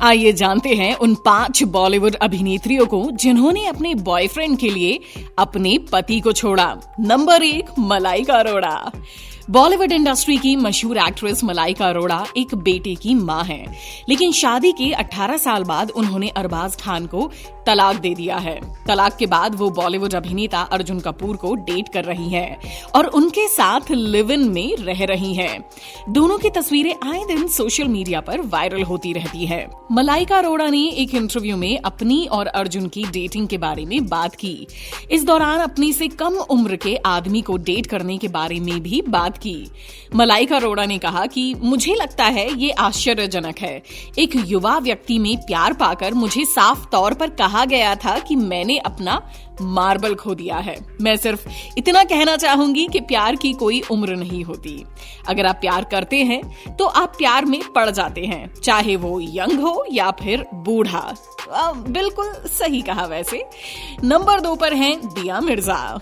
आइए जानते हैं उन 5 बॉलीवुड अभिनेत्रियों को जिन्होंने अपने बॉयफ्रेंड के लिए अपने पति को छोड़ा। नंबर 1, मलाइका अरोड़ा। बॉलीवुड इंडस्ट्री की मशहूर एक्ट्रेस मलाइका अरोड़ा एक बेटे की मां हैं, लेकिन शादी के 18 साल बाद उन्होंने अरबाज खान को तलाक दे दिया है। तलाक के बाद वो बॉलीवुड अभिनेता अर्जुन कपूर को डेट कर रही हैं और उनके साथ लिव इन में रह रही हैं। दोनों की तस्वीरें आए दिन सोशल मीडिया पर वायरल होती रहती है। मलाइका अरोड़ा ने एक इंटरव्यू में अपनी और अर्जुन की डेटिंग के बारे में बात की। इस दौरान अपनी से कम उम्र के आदमी को डेट करने के बारे में भी बात की। मलाइका अरोड़ा ने कहा कि मुझे लगता है ये आश्चर्यजनक है। एक युवा व्यक्ति में प्यार पाकर मुझे साफ तौर पर कहा गया था कि मैंने अपना मार्बल खो दिया है। मैं सिर्फ इतना कहना चाहूंगी कि प्यार की कोई उम्र नहीं होती। अगर आप प्यार करते हैं तो आप प्यार में पड़ जाते हैं, चाहे वो यंग हो या फिर बूढ़ा। बिल्कुल सही कहा। वैसे नंबर 2 पर हैं दिया मिर्जा।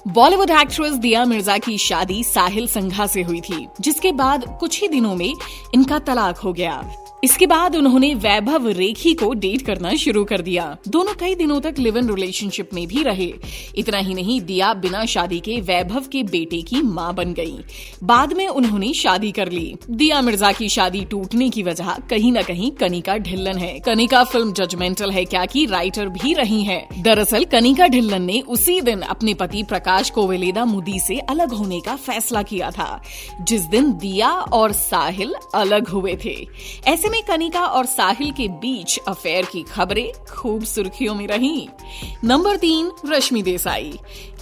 बॉलीवुड एक्ट्रेस दिया मिर्जा की शादी साहिल संघा से हुई थी, जिसके बाद कुछ ही दिनों में इनका तलाक हो गया। इसके बाद उन्होंने वैभव रेखी को डेट करना शुरू कर दिया। दोनों कई दिनों तक लिव इन रिलेशनशिप में भी रहे। इतना ही नहीं, दिया बिना शादी के वैभव के बेटे की मां बन गई। बाद में उन्होंने शादी कर ली। दिया मिर्जा की शादी टूटने की वजह कहीं न कहीं कनिका ढिल्लन है। कनिका फिल्म जजमेंटल है क्या की राइटर भी रही है। दरअसल कनिका ढिल्लन ने उसी दिन अपने पति प्रकाश कोवेलेदा मुदी से अलग होने का फैसला किया था, जिस दिन दिया और साहिल अलग हुए थे। ऐसे में कनिका और साहिल के बीच अफेयर की खबरें खूब सुर्खियों में रहीं। नंबर 3, रश्मि देसाई।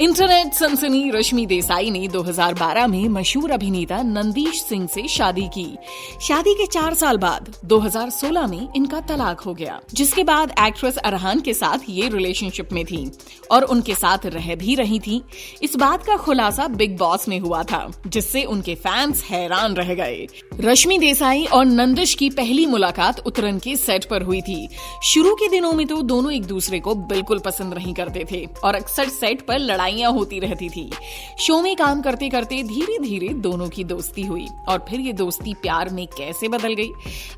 इंटरनेट सनसनी रश्मि देसाई ने 2012 में मशहूर अभिनेता नंदीश सिंह से शादी की। शादी के 4 साल बाद 2016 में इनका तलाक हो गया, जिसके बाद एक्ट्रेस अरहान के साथ ये रिलेशनशिप में थी और उनके साथ रह भी रही थी। इस बात का खुलासा बिग बॉस में हुआ था, जिससे उनके फैंस हैरान रह गए। रश्मि देसाई और नंदिश की पहली मुलाकात उतरन के सेट पर हुई थी। शुरू के दिनों में तो दोनों एक दूसरे को बिल्कुल पसंद नहीं करते थे और अक्सर सेट पर लड़ाइयां होती रहती थी। शो में काम करते करते धीरे धीरे दोनों की दोस्ती हुई और फिर ये दोस्ती प्यार में कैसे बदल गई,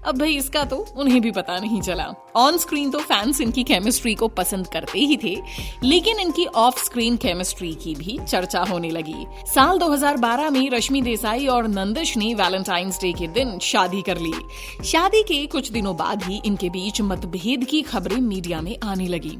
अब भाई इसका तो उन्हें भी पता नहीं चला। ऑन स्क्रीन तो फैंस इनकी केमिस्ट्री को पसंद करते ही थे, लेकिन इनकी ऑफ स्क्रीन केमिस्ट्री की भी चर्चा होने लगी। साल 2012 में रश्मि देसाई और नंदिश ने वैलेंटाइंस डे के दिन शादी कर ली। शादी के कुछ दिनों बाद ही इनके बीच मतभेद की खबरें मीडिया में आने लगी।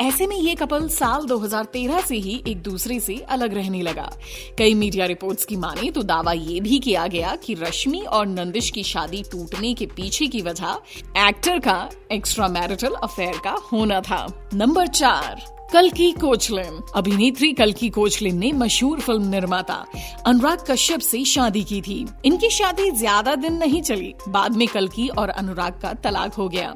ऐसे में ये कपल साल 2013 से ही एक दूसरे से अलग रहने लगा। कई मीडिया रिपोर्ट्स की माने तो दावा ये भी किया गया कि रश्मि और नंदिश की शादी टूटने के पीछे की वजह एक्टर का एक्स्ट्रा मैरिटल अफेयर का होना था। नंबर 4, कल्की कोचलिन। अभिनेत्री कल्की कोचलिन ने मशहूर फिल्म निर्माता अनुराग कश्यप से शादी की थी। इनकी शादी ज्यादा दिन नहीं चली, बाद में कल्की और अनुराग का तलाक हो गया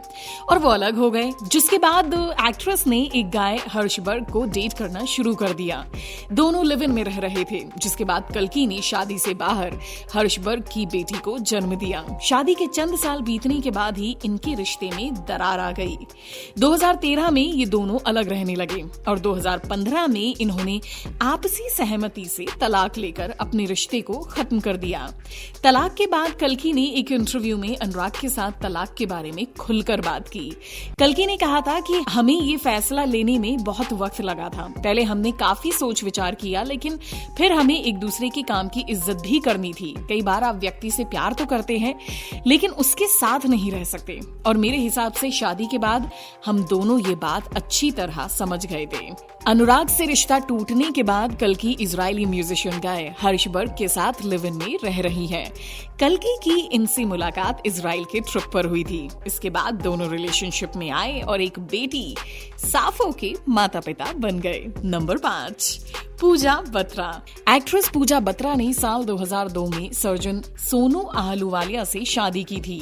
और वो अलग हो गए। जिसके बाद एक्ट्रेस ने एक गाय हर्षबर्ग को डेट करना शुरू कर दिया। दोनों लिव इन में रह रहे थे, जिसके बाद कल्की ने शादी से बाहर हर्षबर्ग की बेटी को जन्म दिया। शादी के चंद साल बीतने के बाद ही इनके रिश्ते में दरार आ गई। 2013 में ये दोनों अलग रहने लगे और 2015 में इन्होंने आपसी सहमति से तलाक लेकर अपने रिश्ते को खत्म कर दिया। तलाक के बाद कल्की ने एक इंटरव्यू में अनुराग के साथ तलाक के बारे में खुलकर बात की। कल्की ने कहा था कि हमें ये फैसला लेने में बहुत वक्त लगा था। पहले हमने काफी सोच विचार किया, लेकिन फिर हमें एक दूसरे के काम की इज्जत भी करनी थी। कई बार आप व्यक्ति से प्यार तो करते हैं, लेकिन उसके साथ नहीं रह सकते और मेरे हिसाब से शादी के बाद हम दोनों ये बात अच्छी तरह समझ गए थे। अनुराग से रिश्ता टूटने के बाद कल्की इजरायली म्यूजिशियन गाय हर्षबर्ग के साथ लिव इन में रह रही हैं। कल्की की इनसे मुलाकात इजराइल के ट्रिप पर हुई थी। इसके बाद दोनों रिलेशनशिप में आए और एक बेटी साफो के माता पिता बन गए। नंबर 5, पूजा बत्रा। एक्ट्रेस पूजा बत्रा ने साल 2002 में सर्जन सोनू आहलूवालिया से शादी की थी,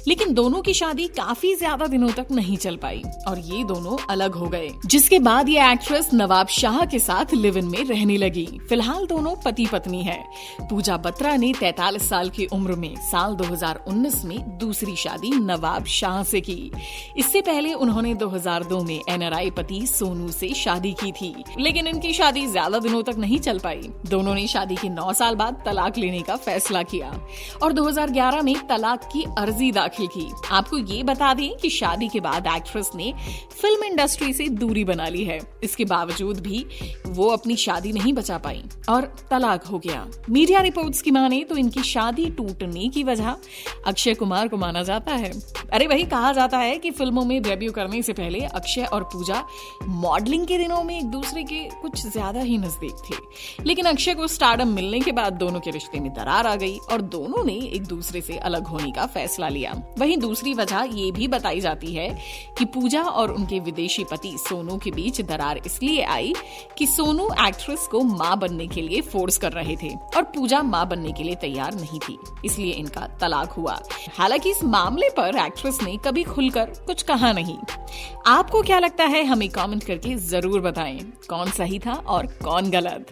लेकिन दोनों की शादी काफी ज्यादा दिनों तक नहीं चल पाई और ये दोनों अलग हो गए। जिसके बाद ये एक्ट्रेस नवाब शाह के साथ लिव इन में रहने लगी। फिलहाल दोनों पति पत्नी हैं। पूजा बत्रा ने 43 साल की उम्र में साल 2019 में दूसरी शादी नवाब शाह से की। इससे पहले उन्होंने 2002 में NRI पति सोनू से शादी की थी, लेकिन इनकी शादी ज्यादा दिनों तक नहीं चल पाई। दोनों ने शादी के 9 साल बाद तलाक लेने का फैसला किया और 2011 में तलाक की अर्जी दाखिल की। आपको ये बता दें कि शादी के बाद एक्ट्रेस ने फिल्म इंडस्ट्री से दूरी बना ली है। इसके बावजूद भी वो अपनी शादी नहीं बचा पाई और तलाक हो गया। मीडिया रिपोर्ट्स की माने तो इनकी शादी टूटने की वजह अक्षय कुमार को माना जाता है। अरे वही कहा जाता है कि फिल्मों में डेब्यू करने से पहले अक्षय और पूजा मॉडलिंग के दिनों में एक दूसरे के कुछ ज्यादा ही नजदीक थे, लेकिन अक्षय को स्टारडम मिलने के बाद दोनों के रिश्ते में दरार आ गई और दोनों ने एक दूसरे से अलग होने का फैसला लिया। वहीं दूसरी वजह ये भी बताई जाती है कि पूजा और उनके विदेशी पति सोनू के बीच दरार इसलिए आई कि सोनू एक्ट्रेस को मां बनने के लिए फोर्स कर रहे थे और पूजा मां बनने के लिए तैयार नहीं थी, इसलिए इनका तलाक हुआ। हालांकि इस मामले पर एक्ट्रेस ने कभी खुलकर कुछ कहा नहीं। आपको क्या लगता है, हमें कमेंट करके जरूर बताएं कौन सही था और कौन गलत।